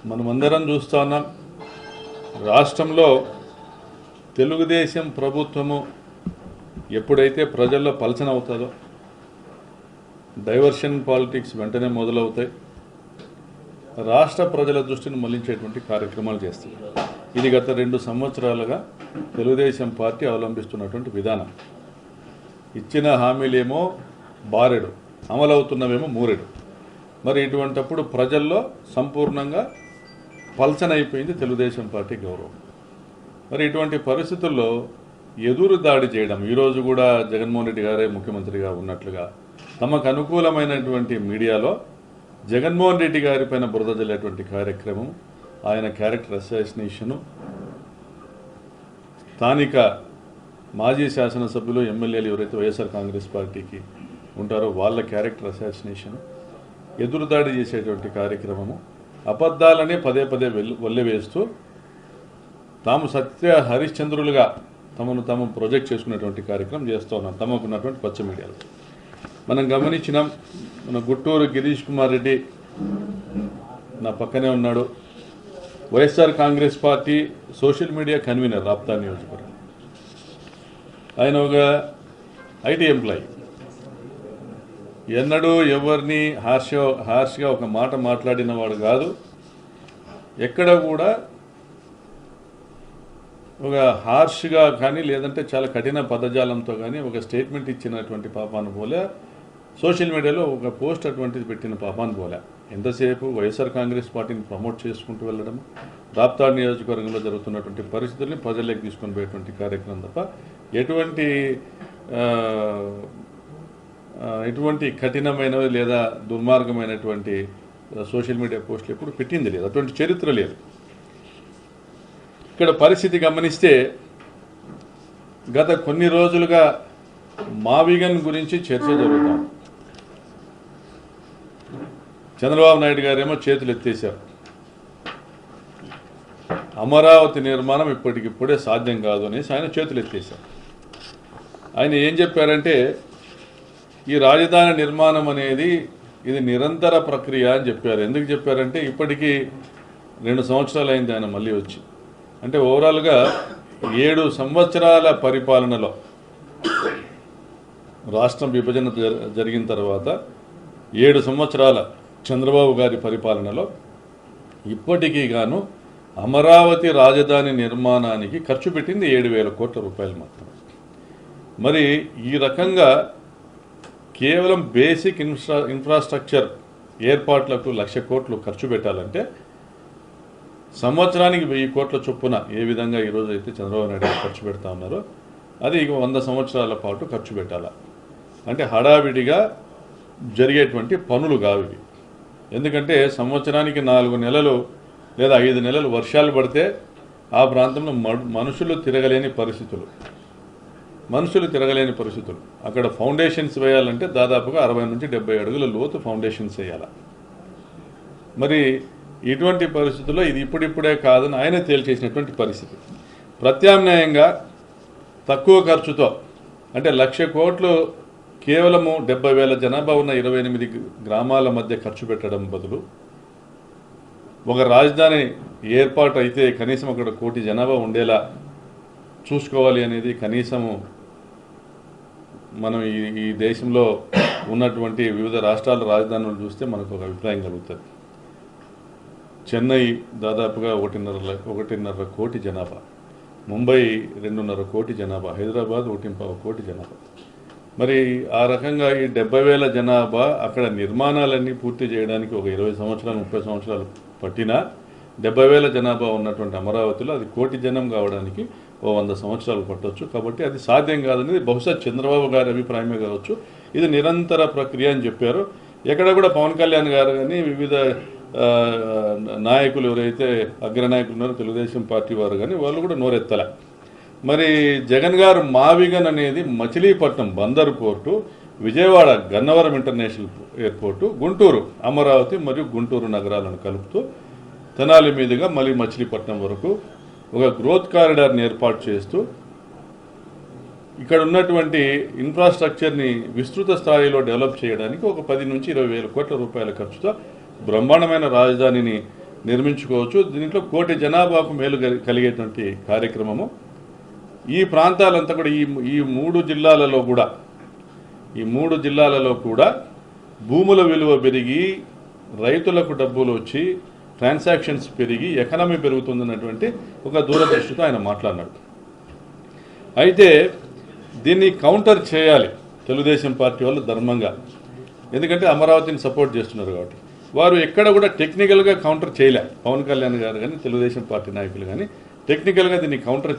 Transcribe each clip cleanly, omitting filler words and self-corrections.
మనమందరం చూస్తూ ఉన్నాం. రాష్ట్రంలో తెలుగుదేశం ప్రభుత్వము ఎప్పుడైతే ప్రజల్లో పలచన అవుతుందో డైవర్షన్ పాలిటిక్స్ వెంటనే మొదలవుతాయి. రాష్ట్ర ప్రజల దృష్టిని మళ్లించేటువంటి కార్యక్రమాలు చేస్తుంది. ఇది గత 2 సంవత్సరాలుగా తెలుగుదేశం పార్టీ అవలంబిస్తున్నటువంటి విధానం. ఇచ్చిన హామీలేమో బారెడు, అమలవుతున్నవేమో మూరెడు. మరి ఇటువంటప్పుడు ప్రజల్లో సంపూర్ణంగా పల్చనైపోయింది తెలుగుదేశం పార్టీ గౌరవం. మరి ఇటువంటి పరిస్థితుల్లో ఎదురు దాడి చేయడం, ఈరోజు కూడా జగన్మోహన్ రెడ్డి గారే ముఖ్యమంత్రిగా ఉన్నట్లుగా తమకు అనుకూలమైనటువంటి మీడియాలో జగన్మోహన్ రెడ్డి గారి పైన బురద జల్లేటువంటి కార్యక్రమం, ఆయన క్యారెక్టర్ అసాసినేషను, స్థానిక మాజీ శాసనసభ్యులు ఎమ్మెల్యేలు ఎవరైతే వైఎస్ఆర్ కాంగ్రెస్ పార్టీకి ఉంటారో వాళ్ళ క్యారెక్టర్ అసాసినేషను, ఎదురుదాడి చేసేటువంటి కార్యక్రమము, అబద్ధాలనే పదే పదే వల్లెవేస్తూ తాము సత్య హరిశ్చంద్రులుగా తాము ప్రొజెక్ట్ చేసుకునేటువంటి కార్యక్రమం చేస్తూ ఉన్నారు తమకున్నటువంటి పచ్చ మీడియాలో. మనం గమనించినాం. మన గుంటూరు గిరీష్ కుమార్ రెడ్డి నా పక్కనే ఉన్నాడు. YSR Congress party social media convener Raabta నియోజకవర్గం. ఆయన ఒక ఐటీ ఎంప్లాయీ. ఎన్నడూ ఎవరిని హార్ష్గా ఒక మాట మాట్లాడిన వాడు కాదు. ఎక్కడ కూడా ఒక హార్ష్గా కానీ లేదంటే చాలా కఠిన పదజాలంతో కానీ ఒక స్టేట్మెంట్ ఇచ్చినటువంటి పాపాను పోలే, సోషల్ మీడియాలో ఒక పోస్ట్ అటువంటిది పెట్టిన పాపాను పోలే. ఎంతసేపు వైఎస్ఆర్ కాంగ్రెస్ పార్టీని ప్రమోట్ చేసుకుంటూ వెళ్ళడం, రాప్తా నియోజకవర్గంలో జరుగుతున్నటువంటి పరిస్థితుల్ని ప్రజల్లోకి తీసుకొని పోయేటువంటి కార్యక్రమం తప్ప ఎటువంటి కఠినమైనవి లేదా దుర్మార్గమైనటువంటి సోషల్ మీడియా పోస్టులు ఎప్పుడు పెట్టింది లేదు. అటువంటి చరిత్ర లేదు. ఇక్కడ పరిస్థితి గమనిస్తే గత కొన్ని రోజులుగా మావిగన్ గురించి చర్చ జరుగుతాం. చంద్రబాబు నాయుడు గారేమో చేతులు ఎత్తేశారు. అమరావతి నిర్మాణం ఇప్పటికిప్పుడే సాధ్యం కాదు అనేసి ఆయన చేతులు ఎత్తేశారు. ఆయన ఏం చెప్పారంటే ఈ రాజధాని నిర్మాణం అనేది ఇది నిరంతర ప్రక్రియ అని చెప్పారు. ఎందుకు చెప్పారంటే ఇప్పటికీ 2 సంవత్సరాలు అయింది ఆయన మళ్ళీ వచ్చి. అంటే ఓవరాల్గా 7 సంవత్సరాల పరిపాలనలో రాష్ట్రం విభజన జరిగిన తర్వాత 7 సంవత్సరాల చంద్రబాబు గారి పరిపాలనలో ఇప్పటికీ గాను అమరావతి రాజధాని నిర్మాణానికి ఖర్చు పెట్టింది 7,000 కోట్ల రూపాయలు మాత్రమే. మరి ఈ రకంగా కేవలం బేసిక్ ఇన్ఫ్రాస్ట్రక్చర్ ఏర్పాట్లకు 1,00,000 కోట్లు ఖర్చు పెట్టాలంటే సంవత్సరానికి 1,000 కోట్ల చొప్పున ఏ విధంగా ఈరోజు అయితే చంద్రబాబు నాయుడు ఖర్చు పెడతా ఉన్నారో అది 100 సంవత్సరాల పాటు ఖర్చు పెట్టాలా. అంటే హడావిడిగా జరిగేటువంటి పనులు కావు ఇవి. ఎందుకంటే సంవత్సరానికి 4 నెలలు లేదా 5 నెలలు వర్షాలు పడితే ఆ ప్రాంతంలో మనుషులు తిరగలేని పరిస్థితులు. అక్కడ ఫౌండేషన్స్ వేయాలంటే దాదాపుగా 60 నుంచి 70 అడుగుల లోతు ఫౌండేషన్స్ వేయాలి. మరి ఇటువంటి పరిస్థితుల్లో ఇది ఇప్పుడిప్పుడే కాదని ఆయన తేల్చేసినటువంటి పరిస్థితి. ప్రత్యామ్నాయంగా తక్కువ ఖర్చుతో అంటే 1,00,000 కోట్లు కేవలము 70,000 జనాభా ఉన్న 28 గ్రామాల మధ్య ఖర్చు పెట్టడం బదులు ఒక రాజధాని ఏర్పాటు అయితే కనీసం అక్కడ 1 కోటి జనాభా ఉండేలా చూసుకోవాలి అనేది కనీసము మనం ఈ దేశంలో ఉన్నటువంటి వివిధ రాష్ట్రాల రాజధానులు చూస్తే మనకు ఒక అభిప్రాయం కలుగుతుంది. చెన్నై దాదాపుగా 1.5 కోటి జనాభా, ముంబై 2.5 కోటి జనాభా, హైదరాబాద్ 1.25 కోటి జనాభా. మరి ఆ రకంగా ఈ 70,000 జనాభా అక్కడ నిర్మాణాలన్నీ పూర్తి చేయడానికి ఒక 20 సంవత్సరాలు 30 సంవత్సరాలు పట్టినా 70,000 జనాభా ఉన్నటువంటి అమరావతిలో అది 1 కోటి జనం కావడానికి 100 సంవత్సరాలు పట్టవచ్చు. కాబట్టి అది సాధ్యం కాదనేది బహుశా చంద్రబాబు గారి అభిప్రాయమే కావచ్చు. ఇది నిరంతర ప్రక్రియ అని చెప్పారు. ఎక్కడ కూడా పవన్ కళ్యాణ్ గారు కానీ వివిధ నాయకులు ఎవరైతే అగ్రనాయకులు ఉన్నారో తెలుగుదేశం పార్టీ వారు కానీ వాళ్ళు కూడా నోరెత్తలే. మరి జగన్ గారు మావిగన్ అనేది Machilipatnam Bandar port, Vijayawada Gannavaram international airport, Guntur Amaravati మరియు గుంటూరు నగరాలను కలుపుతూ తెనాలి మీదుగా మళ్ళీ మచిలీపట్నం వరకు ఒక గ్రోత్ కారిడార్ని ఏర్పాటు చేస్తూ ఇక్కడ ఉన్నటువంటి ఇన్ఫ్రాస్ట్రక్చర్ని విస్తృత స్థాయిలో డెవలప్ చేయడానికి ఒక 10 నుంచి 20,000 కోట్ల రూపాయల ఖర్చుతో బ్రహ్మాండమైన రాజధానిని నిర్మించుకోవచ్చు. దీంట్లో 1 కోటి జనాభాకు మేలు కలిగేటువంటి కార్యక్రమము. ఈ ప్రాంతాలంతా కూడా ఈ మూడు జిల్లాలలో కూడా భూముల విలువ పెరిగి రైతులకు డబ్బులు వచ్చి ట్రాన్సాక్షన్స్ పెరిగి ఎకనామీ పెరుగుతుందన్నటువంటి ఒక దూరదృష్టితో ఆయన మాట్లాడినాడు. అయితే దీన్ని కౌంటర్ చేయాలి తెలుగుదేశం పార్టీ వాళ్ళు ధర్మంగా. ఎందుకంటే అమరావతిని సపోర్ట్ చేస్తున్నారు కాబట్టి వారు ఎక్కడ కూడా టెక్నికల్గా కౌంటర్ చేయలే. పవన్ కళ్యాణ్ గారు కానీ తెలుగుదేశం పార్టీ నాయకులు కానీ టెక్నికల్గా దీన్ని కౌంటర్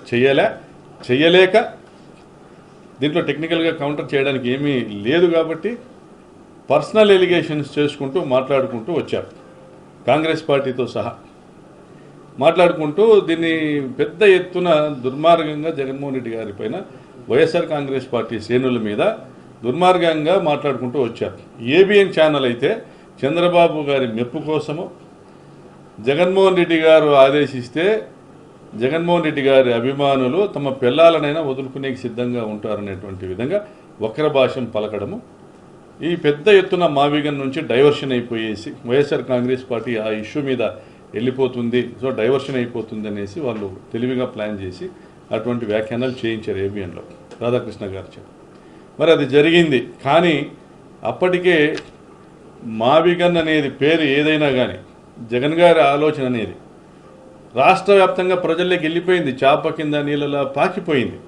చేయలేక దీంట్లో టెక్నికల్గా కౌంటర్ చేయడానికి ఏమీ లేదు కాబట్టి పర్సనల్ ఎలిగేషన్స్ చేసుకుంటూ మాట్లాడుకుంటూ వచ్చారు. కాంగ్రెస్ పార్టీతో సహా మాట్లాడుకుంటూ దీన్ని పెద్ద ఎత్తున దుర్మార్గంగా జగన్మోహన్ రెడ్డి గారి పైన వైఎస్ఆర్ కాంగ్రెస్ పార్టీ శ్రేణుల మీద దుర్మార్గంగా మాట్లాడుకుంటూ వచ్చారు. ఏబిఎన్ ఛానల్ అయితే చంద్రబాబు గారి మెప్పు కోసము జగన్మోహన్ రెడ్డి గారు ఆదేశిస్తే జగన్మోహన్ రెడ్డి గారి అభిమానులు తమ పిల్లలనైనా వదులుకునేకి సిద్ధంగా ఉంటారనేటువంటి విధంగా వక్ర భాషం పలకడము, ఈ పెద్ద ఎత్తున మావిగన్ నుంచి డైవర్షన్ అయిపోయేసి వైఎస్ఆర్ కాంగ్రెస్ పార్టీ ఆ ఇష్యూ మీద వెళ్ళిపోతుంది, సో డైవర్షన్ అయిపోతుంది అనేసి వాళ్ళు తెలివిగా ప్లాన్ చేసి అటువంటి వ్యాఖ్యానాలు చేయించారు ఏబిఎన్లో రాధాకృష్ణ గారు. మరి అది జరిగింది. కానీ అప్పటికే మావిగన్ అనేది పేరు ఏదైనా కానీ జగన్ గారి ఆలోచన అనేది రాష్ట్ర వ్యాప్తంగా ప్రజల్లోకి వెళ్ళిపోయింది. చాప కింద నీళ్ళలా పాకిపోయింది.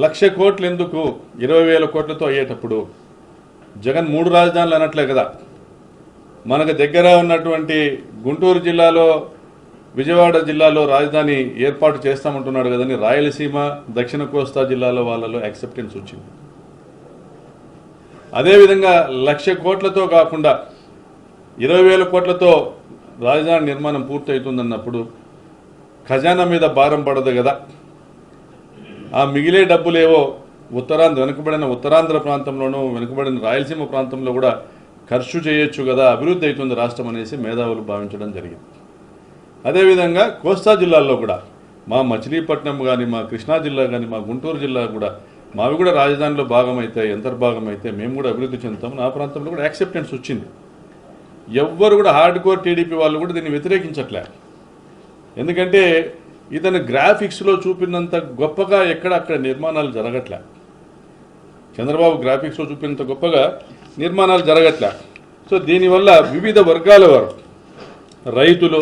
1,00,000 కోట్లు ఎందుకు 20,000 కోట్లతో అయ్యేటప్పుడు జగన్ 3 రాజధానులు అనట్లే కదా. మనకు దగ్గర ఉన్నటువంటి గుంటూరు జిల్లాలో విజయవాడ జిల్లాలో రాజధాని ఏర్పాటు చేస్తామంటున్నాడు కదని రాయలసీమ దక్షిణ కోస్తా జిల్లాలో వాళ్ళలో యాక్సెప్టెన్స్ వచ్చింది. అదేవిధంగా 1,00,000 కోట్లతో కాకుండా 20,000 కోట్లతో రాజధాని నిర్మాణం పూర్తవుతుందన్నప్పుడు ఖజానా మీద భారం పడదు కదా. ఆ మిగిలే డబ్బులేవో వెనుకబడిన ఉత్తరాంధ్ర ప్రాంతంలోనూ వెనుకబడిన రాయలసీమ ప్రాంతంలో కూడా ఖర్చు చేయొచ్చు కదా, అభివృద్ధి అవుతుంది రాష్ట్రం అనేసి మేధావులు భావించడం జరిగింది. అదేవిధంగా కోస్తా జిల్లాల్లో కూడా మా మచిలీపట్నం కానీ మా కృష్ణా జిల్లా కానీ మా గుంటూరు జిల్లా కూడా మావి కూడా రాజధానిలో భాగమైతే అంతర్భాగమైతే మేము కూడా అభివృద్ధి చెందుతాం. నా ప్రాంతంలో కూడా యాక్సెప్టెన్స్ వచ్చింది. ఎవ్వరు కూడా హార్డ్ కోర్ టీడీపీ వాళ్ళు కూడా దీన్ని వ్యతిరేకించట్లే. ఎందుకంటే ఇతను గ్రాఫిక్స్లో చూపినంత గొప్పగా అక్కడ నిర్మాణాలు జరగట్లే. చంద్రబాబు గ్రాఫిక్స్లో చూపినంత గొప్పగా నిర్మాణాలు జరగట్లే. సో దీనివల్ల వివిధ వర్గాల వారు రైతులు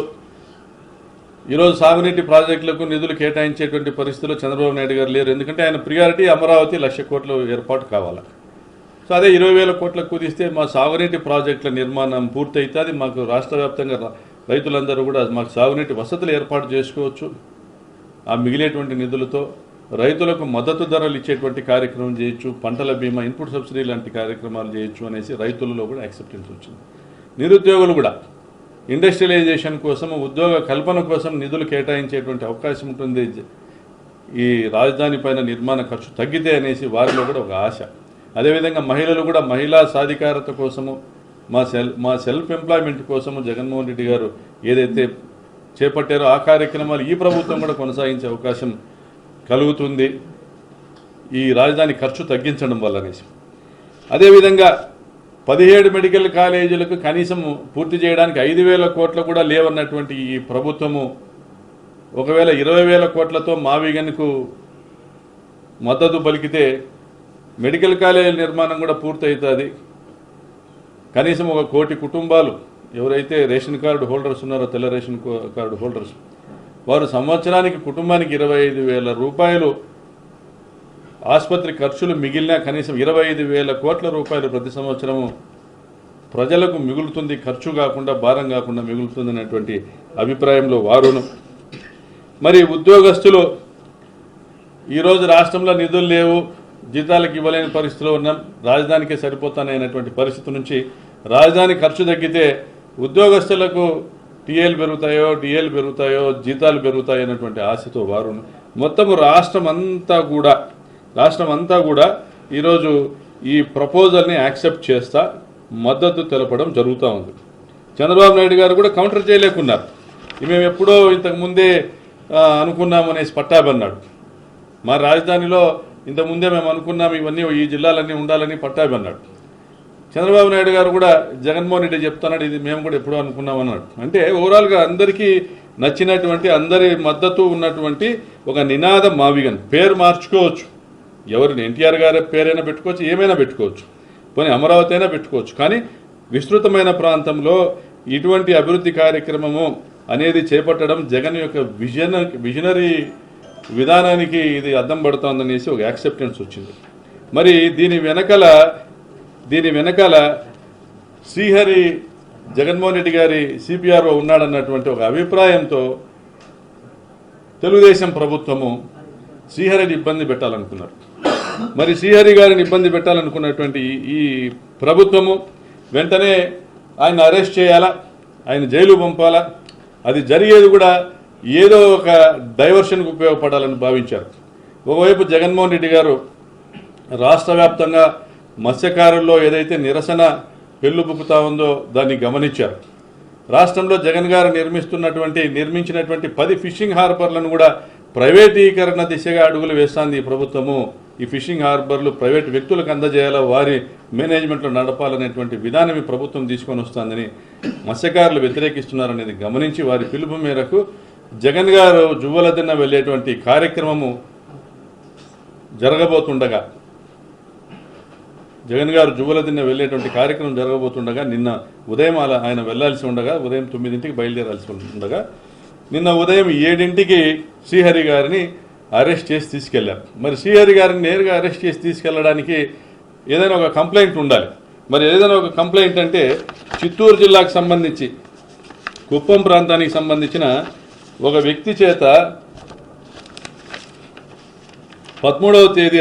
ఈరోజు సాగునీటి ప్రాజెక్టులకు నిధులు కేటాయించేటువంటి పరిస్థితుల్లో చంద్రబాబు నాయుడు గారు లేరు. ఎందుకంటే ఆయన ప్రియారిటీ అమరావతి 1,00,000 కోట్ల ఏర్పాటు కావాలి. సో అదే 20,000 కోట్లకు కుదిస్తే మా సాగునీటి ప్రాజెక్టుల నిర్మాణం పూర్తయితే అది మాకు రాష్ట్ర వ్యాప్తంగా రైతులందరూ కూడా మాకు సాగునీటి వసతులు ఏర్పాటు చేసుకోవచ్చు. ఆ మిగిలేటువంటి నిధులతో రైతులకు మద్దతు ధరలు ఇచ్చేటువంటి కార్యక్రమం చేయొచ్చు, పంటల బీమా, ఇన్పుట్ సబ్సిడీ లాంటి కార్యక్రమాలు చేయొచ్చు అనేసి రైతులలో కూడా యాక్సెప్టెన్స్ వచ్చింది. నిరుద్యోగులు కూడా ఇండస్ట్రియలైజేషన్ కోసం ఉద్యోగ కల్పన కోసం నిధులు కేటాయించేటువంటి అవకాశం ఉంటుంది ఈ రాజధాని పైన నిర్మాణ ఖర్చు తగ్గితే అనేసి వారిలో కూడా ఒక ఆశ. అదేవిధంగా మహిళలు కూడా మహిళా సాధికారత కోసము మా సెల్ఫ్ ఎంప్లాయ్మెంట్ కోసము జగన్మోహన్ రెడ్డి గారు ఏదైతే చేపట్టారో ఆ కార్యక్రమాలు ఈ ప్రభుత్వం కూడా కొనసాగించే అవకాశం కలుగుతుంది ఈ రాజధాని ఖర్చు తగ్గించడం వల్ల అనేసి. అదేవిధంగా 17 మెడికల్ కాలేజీలకు కనీసం పూర్తి చేయడానికి 5,000 కోట్లు కూడా లేవన్నటువంటి ఈ ప్రభుత్వము ఒకవేళ 20,000 కోట్లతో మావిగన్కు మద్దతు పలికితే మెడికల్ కాలేజీల నిర్మాణం కూడా పూర్తవుతుంది. కనీసం 1 కోటి కుటుంబాలు ఎవరైతే రేషన్ కార్డు హోల్డర్స్ ఉన్నారో తెల్ల రేషన్ కార్డు హోల్డర్స్ వారు సంవత్సరానికి కుటుంబానికి 25,000 రూపాయలు ఆసుపత్రి ఖర్చులు మిగిలినా కనీసం 25,000 కోట్ల రూపాయలు ప్రతి సంవత్సరము ప్రజలకు మిగులుతుంది, ఖర్చు కాకుండా భారం కాకుండా మిగులుతుంది అనేటువంటి అభిప్రాయంలో వారును. మరి ఉద్యోగస్తులు ఈరోజు రాష్ట్రంలో నిధులు లేవు, జీతాలకు ఇవ్వలేని పరిస్థితిలో ఉన్నాం, రాజధానికే సరిపోతాననేటువంటి పరిస్థితి నుంచి రాజధాని ఖర్చు తగ్గితే ఉద్యోగస్తులకు టీఏలు పెరుగుతాయో జీతాలు పెరుగుతాయో అనేటువంటి ఆశతో వారు మొత్తము రాష్ట్రం అంతా కూడా ఈరోజు ఈ ప్రపోజల్ని యాక్సెప్ట్ చేస్తా మద్దతు తెలపడం జరుగుతూ ఉంది. చంద్రబాబు నాయుడు గారు కూడా కౌంటర్ చేయలేకున్నారు. మేము ఎప్పుడో ఇంతకుముందే అనుకున్నాము అనేసి పట్టాబన్నాడు. మా రాజధానిలో ఇంతకుముందే మేము అనుకున్నాము ఇవన్నీ ఈ జిల్లాలన్నీ ఉండాలని పట్టాబన్నాడు. చంద్రబాబు నాయుడు గారు కూడా జగన్మోహన్ రెడ్డి చెప్తున్నాడు, ఇది మేము కూడా ఎప్పుడూ అనుకున్నాం అన్నాడు. అంటే ఓవరాల్గా అందరికీ నచ్చినటువంటి, అందరి మద్దతు ఉన్నటువంటి ఒక నినాదం మావిగన్. పేరు మార్చుకోవచ్చు, ఎవరిని ఎన్టీఆర్ గారి పేరైనా పెట్టుకోవచ్చు, ఏమైనా పెట్టుకోవచ్చు, పోనీ అమరావతి అయినా పెట్టుకోవచ్చు. కానీ విస్తృతమైన ప్రాంతంలో ఇటువంటి అభివృద్ధి కార్యక్రమము అనేది చేపట్టడం జగన్ యొక్క విజనరీ విధానానికి ఇది అద్దం పడుతోందనేసి ఒక యాక్సెప్టెన్స్ వచ్చింది. మరి దీని వెనకాల శ్రీహరి జగన్మోహన్ రెడ్డి గారి సిపిఆర్ఓ ఉన్నాడన్నటువంటి ఒక అభిప్రాయంతో తెలుగుదేశం ప్రభుత్వము శ్రీహరిని ఇబ్బంది పెట్టాలనుకున్నారు. మరి శ్రీహరి గారిని ఇబ్బంది పెట్టాలనుకున్నటువంటి ఈ ప్రభుత్వము వెంటనే ఆయన అరెస్ట్ చేయాలా, ఆయన జైలు పంపాలా, అది జరిగేది కూడా ఏదో ఒక డైవర్షన్కు ఉపయోగపడాలని భావించారు. ఒకవైపు జగన్మోహన్ రెడ్డి గారు రాష్ట్ర వ్యాప్తంగా మత్స్యకారుల్లో ఏదైతే నిరసన పెళ్ళుబుక్కుతా ఉందో దాన్ని గమనించారు. రాష్ట్రంలో జగన్ గారు నిర్మించినటువంటి 10 ఫిషింగ్ హార్బర్లను కూడా ప్రైవేటీకరణ దిశగా అడుగులు వేస్తోంది ఈ ప్రభుత్వము. ఈ ఫిషింగ్ హార్బర్లు ప్రైవేట్ వ్యక్తులకు అందజేయాలా, వారి మేనేజ్మెంట్లో నడపాలనేటువంటి విధానం ఈ ప్రభుత్వం తీసుకొని వస్తుందని మత్స్యకారులు వ్యతిరేకిస్తున్నారనేది గమనించి వారి పిలుపు మేరకు జగన్ గారు జువ్వలదిన్న వెళ్ళేటువంటి కార్యక్రమము జరగబోతుండగా నిన్న ఉదయం ఆయన వెళ్లాల్సి ఉండగా, ఉదయం 9ంటికి బయలుదేరాల్సి ఉండగా నిన్న ఉదయం 7ంటికి శ్రీహరి గారిని అరెస్ట్ చేసి తీసుకెళ్లారు. మరి శ్రీహరి గారిని నేరుగా అరెస్ట్ చేసి తీసుకెళ్లడానికి ఏదైనా ఒక కంప్లైంట్ ఉండాలి. మరి ఏదైనా ఒక కంప్లైంట్ అంటే చిత్తూరు జిల్లాకు సంబంధించి కుప్పం ప్రాంతానికి సంబంధించిన ఒక వ్యక్తి చేత 13వ తేదీ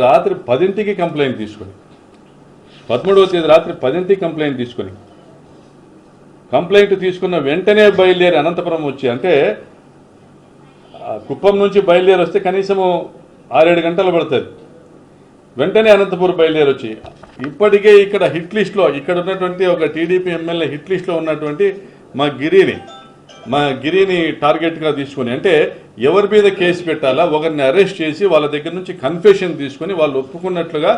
రాత్రి 10ంటికి కంప్లైంట్ తీసుకొని కంప్లైంట్ తీసుకున్న వెంటనే బయలుదేరి అనంతపురం వచ్చి, అంటే కుప్పం నుంచి బయలుదేరి వస్తే కనీసము 6-7 గంటలు పడుతుంది. వెంటనే అనంతపురం బయలుదేరి వచ్చి ఇప్పటికే ఇక్కడ హిట్ లిస్ట్లో ఇక్కడ ఉన్నటువంటి ఒక టీడీపీ ఎమ్మెల్యే హిట్ లిస్ట్లో ఉన్నటువంటి మా గిరిని టార్గెట్గా తీసుకొని, అంటే ఎవరి మీద కేసు పెట్టాలా, ఒకరిని అరెస్ట్ చేసి వాళ్ళ దగ్గర నుంచి కన్ఫెషన్ తీసుకొని వాళ్ళు ఒప్పుకున్నట్లుగా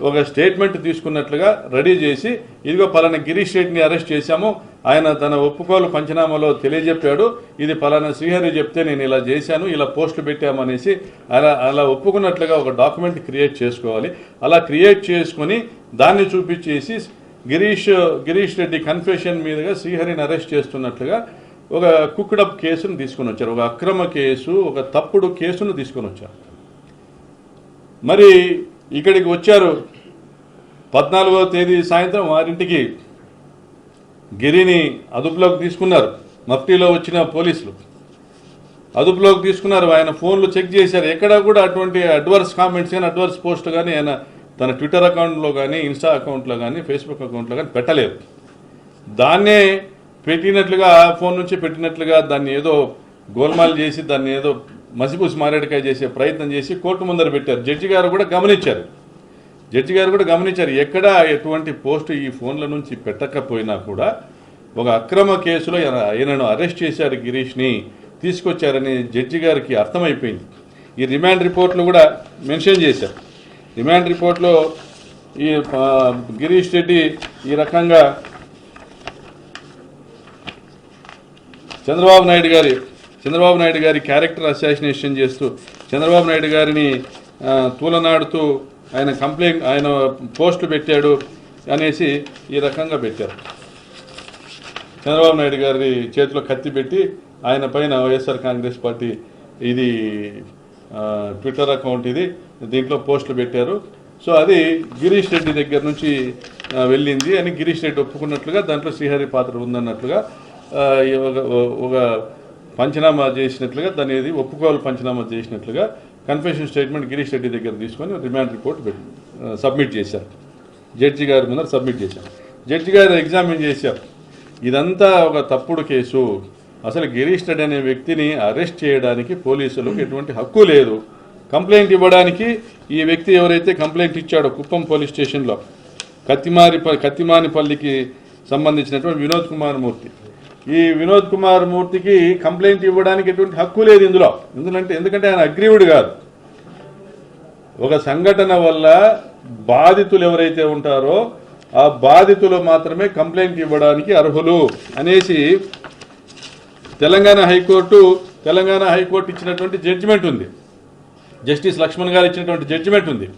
ఒక స్టేట్మెంట్ తీసుకున్నట్లుగా రెడీ చేసి, ఇదిగో పలానా గిరీష్ రెడ్డిని అరెస్ట్ చేశాము, ఆయన తన ఒప్పుకోలు పంచనామాలో తెలియజెప్పాడు, ఇది పలానా శ్రీహరి చెప్తే నేను ఇలా చేశాను, ఇలా పోస్టులు పెట్టామనేసి అలా ఒప్పుకున్నట్లుగా ఒక డాక్యుమెంట్ క్రియేట్ చేసుకోవాలి. అలా క్రియేట్ చేసుకొని దాన్ని చూపించేసి గిరీష్ రెడ్డి కన్ఫెషన్ మీదుగా శ్రీహరిని అరెస్ట్ చేస్తున్నట్లుగా ఒక కుక్డప్ కేసును తీసుకొని వచ్చారు. ఒక అక్రమ కేసు, ఒక తప్పుడు కేసును తీసుకొని వచ్చారు. మరి ఇక్కడికి వచ్చారు. 14వ తేదీ సాయంత్రం 6ంటికి గిరిని అదుపులోకి తీసుకున్నారు. మఫ్టీలో వచ్చిన పోలీసులు అదుపులోకి తీసుకున్నారు. ఆయన ఫోన్లు చెక్ చేశారు. ఎక్కడా కూడా అటువంటి అడ్వర్స్ కామెంట్స్ కానీ అడ్వర్స్ పోస్ట్ కానీ ఆయన తన ట్విట్టర్ అకౌంట్లో కానీ ఇన్స్టా అకౌంట్లో కానీ ఫేస్బుక్ అకౌంట్లో కానీ పెట్టలేదు. దాన్నే పెట్టినట్లుగా, ఫోన్ నుంచి పెట్టినట్లుగా దాన్ని ఏదో గోల్మాల్ చేసి దాన్ని ఏదో మసిపూసి మారేడుకాయ చేసే ప్రయత్నం చేసి కోర్టు ముందర పెట్టారు. జడ్జి గారు కూడా గమనించారు. ఎక్కడా ఎటువంటి పోస్టు ఈ ఫోన్ల నుంచి పెట్టకపోయినా కూడా ఒక అక్రమ కేసులో ఆయనను అరెస్ట్ చేశారు, గిరీష్ని తీసుకొచ్చారని జడ్జి గారికి అర్థమైపోయింది. ఈ రిమాండ్ రిపోర్ట్లు కూడా మెన్షన్ చేశారు. రిమాండ్ రిపోర్ట్లో ఈ గిరీష్ రెడ్డి ఈ రకంగా చంద్రబాబు నాయుడు గారి క్యారెక్టర్ అసాసినేషన్ చేస్తూ, చంద్రబాబు నాయుడు గారిని తూలనాడుతూ ఆయన పోస్టులు పెట్టాడు అనేసి ఈ రకంగా పెట్టారు. చంద్రబాబు నాయుడు గారి చేతిలో కత్తి పెట్టి ఆయన పైన వైఎస్ఆర్ కాంగ్రెస్ పార్టీ ఇది ట్విట్టర్ అకౌంట్, దీంట్లో పోస్టులు పెట్టారు. సో అది గిరీష్ రెడ్డి దగ్గర నుంచి వెళ్ళింది అని గిరీష్ రెడ్డి ఒప్పుకున్నట్లుగా, దాంట్లో శ్రీహరి పాత్ర ఉందన్నట్లుగా ఒక పంచనామా చేసినట్లుగా, దాని ఒప్పుకోలు పంచనామా చేసినట్లుగా కన్ఫెషన్ స్టేట్మెంట్ గిరీష్ రెడ్డి దగ్గర తీసుకొని రిమాండ్ రిపోర్ట్ సబ్మిట్ చేశారు. జడ్జి గారి ముందర సబ్మిట్ చేశారు. జడ్జి గారు ఎగ్జామిన్ చేశారు. ఇదంతా ఒక తప్పుడు కేసు, అసలు గిరీష్ రెడ్డి అనే వ్యక్తిని అరెస్ట్ చేయడానికి పోలీసులకు ఎటువంటి హక్కు లేదు. కంప్లైంట్ ఇవ్వడానికి ఈ వ్యక్తి ఎవరైతే కంప్లైంట్ ఇచ్చాడో కుప్పం పోలీస్ స్టేషన్లో కత్తిమానిపల్లికి సంబంధించినటువంటి వినోద్ కుమార్ మూర్తి, ఈ వినోద్ కుమార్ మూర్తికి కంప్లైంట్ ఇవ్వడానికి ఎటువంటి హక్కు లేదు ఇందులో. ఎందుకంటే ఆయన అగ్రీవుడు కాదు. ఒక సంఘటన వల్ల బాధితులు ఎవరైతే ఉంటారో ఆ బాధితులు మాత్రమే కంప్లైంట్ ఇవ్వడానికి అర్హులు అనేసి తెలంగాణ హైకోర్టు ఇచ్చినటువంటి జడ్జిమెంట్ ఉంది. జస్టిస్ లక్ష్మణ్ గారు ఇచ్చినటువంటి జడ్జిమెంట్ ఉంది.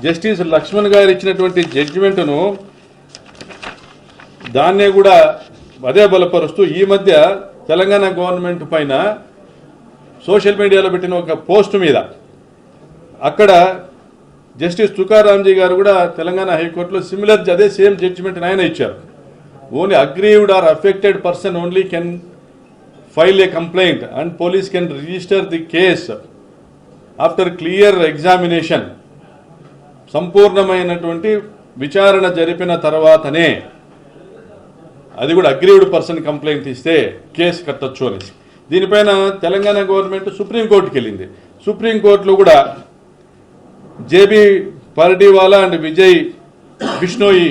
జస్టిస్ లక్ష్మణ్ గారు ఇచ్చినటువంటి జడ్జిమెంట్ను దాన్నే కూడా అదే బలపరుస్తూ ఈ మధ్య తెలంగాణ గవర్నమెంట్ పైన సోషల్ మీడియాలో పెట్టిన ఒక పోస్ట్ మీద అక్కడ జస్టిస్ తుకారాంజీ గారు కూడా తెలంగాణ హైకోర్టులో సిమిలర్ అదే సేమ్ జడ్జిమెంట్ ఆయన ఇచ్చారు. Only aggrieved or affected person only can file a complaint and police can register the case after clear examination. సంపూర్ణమైనటువంటి విచారణ జరిపిన తర్వాతనే, అది కూడా అగ్రీవ్డ్ పర్సన్ కంప్లైంట్ ఇస్తే కేసు కట్టొచ్చు అనేసి. దీనిపైన తెలంగాణ గవర్నమెంట్ సుప్రీంకోర్టుకి వెళ్ళింది. సుప్రీంకోర్టులో కూడా జేబీ పర్డీవాలా అండ్ విజయ్ బిష్ణోయి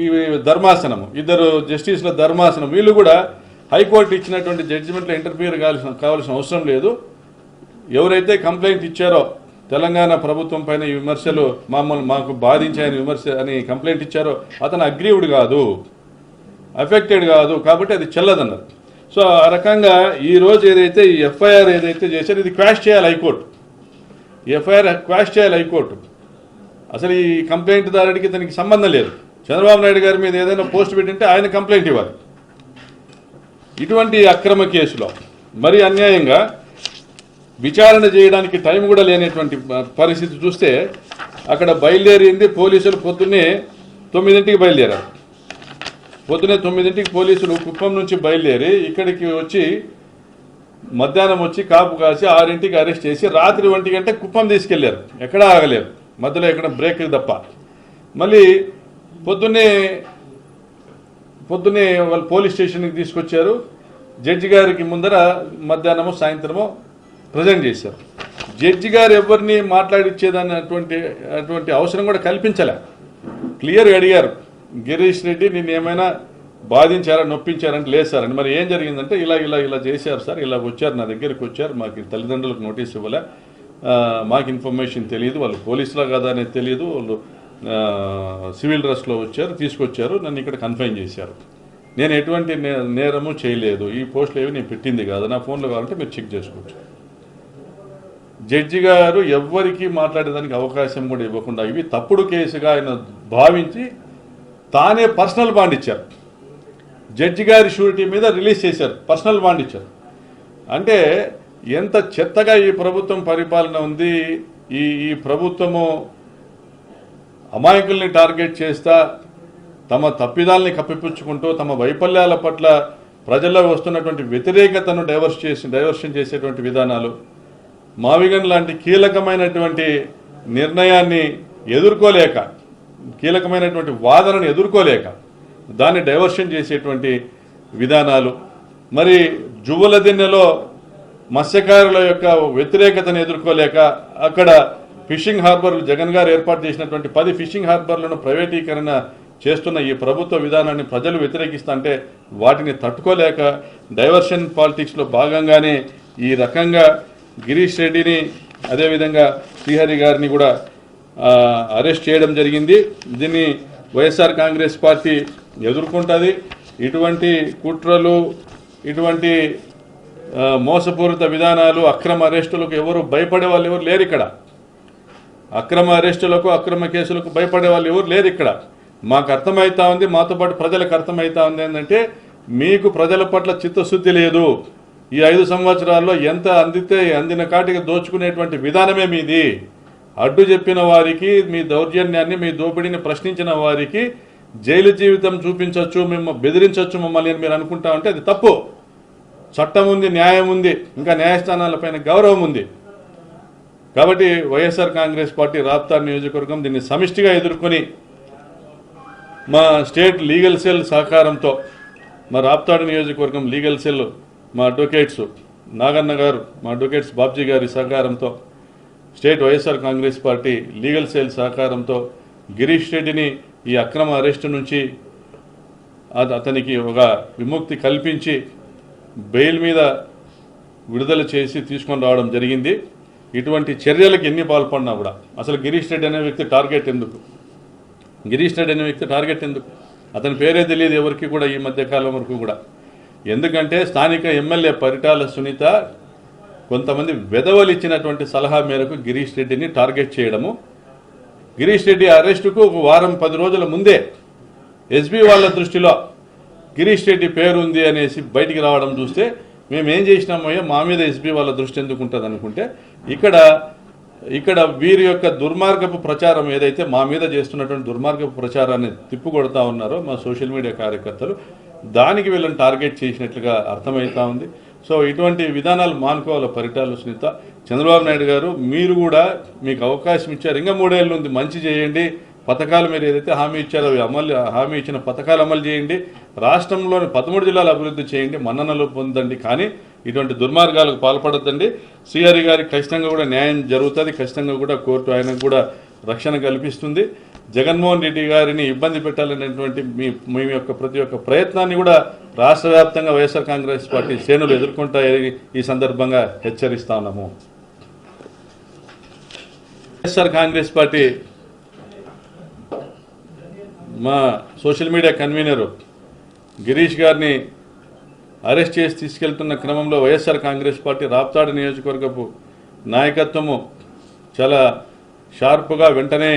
ఈ ధర్మాసనము, ఇద్దరు జస్టిస్ల ధర్మాసనం, వీళ్ళు కూడా హైకోర్టు ఇచ్చినటువంటి జడ్జిమెంట్లో ఇంటర్ఫియర్ కావాల్సిన అవసరం లేదు. ఎవరైతే కంప్లైంట్ ఇచ్చారో తెలంగాణ ప్రభుత్వం పైన ఈ విమర్శలు మాకు బాధించాయని విమర్శ అని కంప్లైంట్ ఇచ్చారో అతను అగ్రీవ్డ్ కాదు, అఫెక్టెడ్ కాదు, కాబట్టి అది చెల్లదన్నారు. సో ఆ రకంగా ఈరోజు ఏదైతే ఈ ఎఫ్ఐఆర్ ఏదైతే చేశారో ఇది క్వాష్ చేయాలి హైకోర్టు. ఈ ఎఫ్ఐఆర్ క్వాష్ చేయాలి హైకోర్టు. అసలు ఈ కంప్లైంట్ దారుడికి తనకి సంబంధం లేదు. చంద్రబాబు నాయుడు గారి మీద ఏదైనా పోస్ట్ పెట్టింటే ఆయన కంప్లైంట్ ఇవ్వాలి. ఇటువంటి అక్రమ కేసులో మరి అన్యాయంగా విచారణ చేయడానికి టైం కూడా లేనటువంటి పరిస్థితి చూస్తే అక్కడ బయలుదేరింది పోలీసులు పొద్దున్నే 9ంటికి బయలుదేరారు. పొద్దున్నే 9ంటికి పోలీసులు కుప్పం నుంచి బయలుదేరి ఇక్కడికి వచ్చి మధ్యాహ్నం వచ్చి కాపు కాసి 6ంటికి అరెస్ట్ చేసి రాత్రి 1 గంట కుప్పం తీసుకెళ్లారు. ఎక్కడా ఆగలేరు, మధ్యలో ఎక్కడ బ్రేక్ తప్ప. మళ్ళీ పొద్దున్నే వాళ్ళు పోలీస్ స్టేషన్కి తీసుకొచ్చారు. జడ్జి గారికి ముందర మధ్యాహ్నమో సాయంత్రమో ప్రజెంట్ చేశారు. జడ్జి గారు ఎవరిని మాట్లాడిచ్చేదాన్ని అటువంటి అవసరం కూడా కల్పించలే. క్లియర్గా అడిగారు, గిరీష్ రెడ్డి నిన్ను ఏమైనా బాధించారా, నొప్పించారంటే లేదు సార్ అని. మరి ఏం జరిగిందంటే ఇలా చేశారు సార్, ఇలా వచ్చారు, నా దగ్గరికి వచ్చారు, మాకు తల్లిదండ్రులకు నోటీస్ ఇవ్వలే, మాకు ఇన్ఫర్మేషన్ తెలియదు, వాళ్ళు పోలీసులో కదా అనేది తెలియదు, వాళ్ళు సివిల్ డ్రెస్లో తీసుకొచ్చారు, నన్ను ఇక్కడ కన్ఫైన్ చేశారు, నేను ఎటువంటి నేరము చేయలేదు, ఈ పోస్టులు ఏవి నేను పెట్టింది కాదు, నా ఫోన్లో కావాలంటే మీరు చెక్ చేసుకోవచ్చు. జడ్జి గారు ఎవ్వరికీ మాట్లాడేదానికి అవకాశం కూడా ఇవ్వకుండా ఇవి తప్పుడు కేసుగా ఆయన భావించి తానే పర్సనల్ బాండ్ ఇచ్చారు. జడ్జి గారి షూరిటీ మీద రిలీజ్ చేశారు, పర్సనల్ బాండ్ ఇచ్చారు. అంటే ఎంత చెత్తగా ఈ ప్రభుత్వం పరిపాలన ఉంది. ఈ ప్రభుత్వము అమాయకుల్ని టార్గెట్ చేస్తా తమ తప్పిదాలని కప్పిపుచ్చుకుంటూ తమ వైఫల్యాల పట్ల ప్రజల్లో వస్తున్నటువంటి వ్యతిరేకతను డైవర్షన్ చేసేటువంటి విధానాలు, మావిగన్ లాంటి కీలకమైనటువంటి నిర్ణయాన్ని ఎదుర్కోలేక, కీలకమైనటువంటి వాదనను ఎదుర్కోలేక దాన్ని డైవర్షన్ చేసేటువంటి విధానాలు, మరి జువ్వల దిన్నెలో మత్స్యకారుల యొక్క వ్యతిరేకతను ఎదుర్కోలేక అక్కడ ఫిషింగ్ హార్బర్లు జగన్ గారు ఏర్పాటు చేసినటువంటి 10 ఫిషింగ్ హార్బర్లను ప్రైవేటీకరణ చేస్తున్న ఈ ప్రభుత్వ విధానాన్ని ప్రజలు వ్యతిరేకిస్తుంటే వాటిని తట్టుకోలేక డైవర్షన్ పాలిటిక్స్లో భాగంగానే ఈ రకంగా గిరీష్ రెడ్డిని అదేవిధంగా శ్రీహరి గారిని కూడా అరెస్ట్ చేయడం జరిగింది. దీన్ని వైఎస్ఆర్ కాంగ్రెస్ పార్టీ ఎదుర్కొంటుంది. ఇటువంటి కుట్రలు, ఇటువంటి మోసపూరిత విధానాలు, అక్రమ అరెస్టులకు ఎవరు భయపడే వాళ్ళు ఎవరు లేరు ఇక్కడ. అక్రమ అరెస్టులకు, అక్రమ కేసులకు భయపడే వాళ్ళు ఎవరు లేరు ఇక్కడ. మాకు అర్థమవుతా ఉంది, మాతో పాటు ప్రజలకు అర్థమవుతా ఉంది ఏంటంటే మీకు ప్రజల పట్ల చిత్తశుద్ధి లేదు. ఈ 5 సంవత్సరాల్లో ఎంత అందిన కాటికి దోచుకునేటువంటి విధానమే మీది. అడ్డు చెప్పిన వారికి, మీ దౌర్జన్యాన్ని, మీ దోపిడీని ప్రశ్నించిన వారికి జైలు జీవితం చూపించవచ్చు, మిమ్మల్ని బెదిరించవచ్చు మమ్మల్ని అని మీరు అనుకుంటా ఉంటే అది తప్పు. చట్టం ఉంది, న్యాయం ఉంది, ఇంకా న్యాయస్థానాలపైన గౌరవం ఉంది. కాబట్టి వైఎస్ఆర్ కాంగ్రెస్ పార్టీ రాప్తాడ్ నియోజకవర్గం దీన్ని సమిష్టిగా ఎదుర్కొని మా స్టేట్ లీగల్ సెల్ సహకారంతో, మా రాప్తాడ్ నియోజకవర్గం లీగల్ సెల్, మా అడ్వకేట్స్ నాగన్న గారు, మా అడ్వకేట్స్ బాబ్జీ గారి సహకారంతో, state YSR Congress party legal cell సహకారంతో గిరీష్ రెడ్డిని ఈ అక్రమ అరెస్టు నుంచి అతనికి ఒక విముక్తి కల్పించి బెయిల్ మీద విడుదల చేసి తీసుకొని రావడం జరిగింది. ఇటువంటి చర్యలకు ఎన్ని పాల్పడినా కూడా అసలు గిరీష్ రెడ్డి అనే వ్యక్తి టార్గెట్ ఎందుకు? గిరీష్ రెడ్డి అనే వ్యక్తి టార్గెట్ ఎందుకు? అతని పేరే తెలియదు ఎవరికి కూడా ఈ మధ్యకాలం వరకు కూడా. ఎందుకంటే స్థానిక ఎమ్మెల్యే పరిటాల సునీత కొంతమంది వెధవలు ఇచ్చినటువంటి సలహా మేరకు గిరీష్ రెడ్డిని టార్గెట్ చేయడము, గిరీష్ రెడ్డి అరెస్టుకు ఒక వారం 10 రోజుల ముందే ఎస్బీ వాళ్ళ దృష్టిలో గిరీష్ రెడ్డి పేరు ఉంది అనేసి బయటికి రావడం చూస్తే మేము ఏం చేసినామయ్యా, మా మీద ఎస్బీ వాళ్ళ దృష్టి ఎందుకు ఉంటుంది అనుకుంటే ఇక్కడ వీరి యొక్క దుర్మార్గపు ప్రచారం ఏదైతే మా మీద చేస్తున్నటువంటి దుర్మార్గపు ప్రచారాన్ని తిప్పుకొడతా ఉన్నారో మా సోషల్ మీడియా కార్యకర్తలు, దానికి వీళ్ళని టార్గెట్ చేసినట్లుగా అర్థమవుతా ఉంది. సో ఇటువంటి విధానాలు మానుకోవాలి పరిటాల సునీత. చంద్రబాబు నాయుడు గారు మీరు కూడా మీకు అవకాశం ఇచ్చారు, ఇంకా 3 ఏళ్ళు ఉంది, మంచి చేయండి, పథకాలు మీరు ఏదైతే హామీ ఇచ్చారో హామీ ఇచ్చిన పథకాలు అమలు చేయండి, రాష్ట్రంలోని 13 జిల్లాలు అభివృద్ధి చేయండి, మన్ననలు పొందండి, కానీ ఇటువంటి దుర్మార్గాలకు పాల్పడద్దండి. శ్రీహరి గారికి ఖచ్చితంగా కూడా న్యాయం జరుగుతుంది, ఖచ్చితంగా కూడా కోర్టు ఆయనకు కూడా రక్షణ కల్పిస్తుంది. జగన్మోహన్ రెడ్డి గారిని ఇబ్బంది పెట్టాలనేటువంటి మీ యొక్క ప్రతి ఒక్క ప్రయత్నాన్ని కూడా రాష్ట్ర వ్యాప్తంగా వైఎస్ఆర్ కాంగ్రెస్ పార్టీ శ్రేణులు ఎదుర్కొంటాయని ఈ సందర్భంగా హెచ్చరిస్తా ఉన్నాము. వైఎస్ఆర్ కాంగ్రెస్ పార్టీ మా సోషల్ మీడియా కన్వీనరు గిరీష్ గారిని అరెస్ట్ చేసి తీసుకెళ్తున్న క్రమంలో వైఎస్ఆర్ కాంగ్రెస్ పార్టీ రాప్తాడు నియోజకవర్గపు నాయకత్వము చాలా షార్ప్గా వెంటనే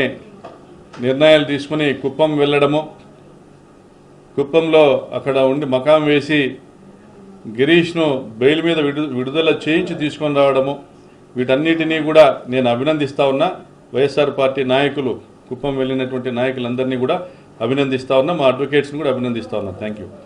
నిర్ణయాలు తీసుకుని కుప్పం వెళ్ళడము, కుప్పంలో అక్కడ ఉండి మకాం వేసి గిరీష్ను బెయిల్ మీద విడుదల చేయించి తీసుకొని రావడము, వీటన్నిటినీ కూడా నేను అభినందిస్తా ఉన్నా. వైఎస్ఆర్ పార్టీ నాయకులు, కుప్పం వెళ్ళినటువంటి నాయకులందరినీ కూడా అభినందిస్తా ఉన్నా, మా అడ్వకేట్స్ని కూడా అభినందిస్తా ఉన్నా. Thank you.